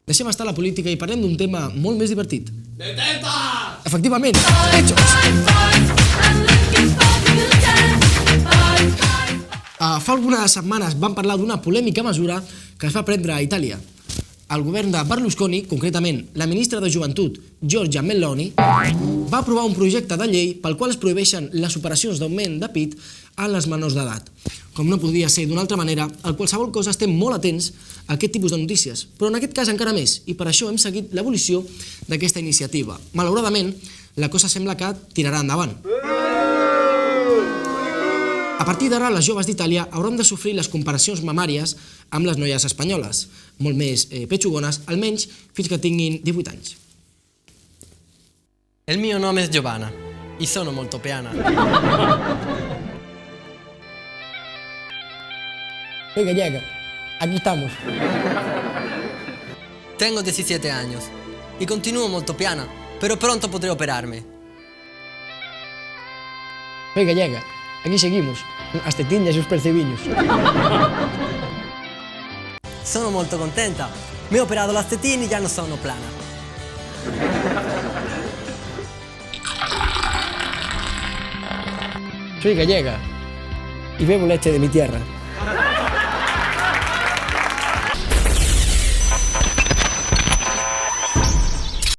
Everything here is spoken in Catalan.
Deixem estar la política i parlem d'un tema molt més divertit. ¡De tetas! Efectivament, hechos! Fa algunes setmanes vam parlar d'una polèmica mesura que es va prendre a Itàlia. El govern de Berlusconi, concretament la ministra de Joventut, Giorgia Meloni, va aprovar un projecte de llei pel qual es prohibeixen les operacions d'augment de pit a les menors d'edat. Com no podria ser d'una altra manera, a qualsevol cosa estem molt atents a aquest tipus de notícies, però en aquest cas encara més, i per això hem seguit l'evolució d'aquesta iniciativa. Malauradament, la cosa sembla que tirarà endavant. A partir d'ara, les joves d'Itàlia hauran de sofrir les comparacions mamàries amb les noies espanyoles, molt més petxugones, almenys fins que tinguin 18 anys. El mio nome è Giovanna y sono molto piana. Hey, gallega, aquí estamos. Tengo 17 años y continúo molto piana, pero pronto podré operarme. Hey, gallega, aquí seguimos, as tetiñas e os percebiños. Sono molto contenta. Mi ho operato las tetine y ya no sono plana. Soy gallega y bebo leche de mi tierra.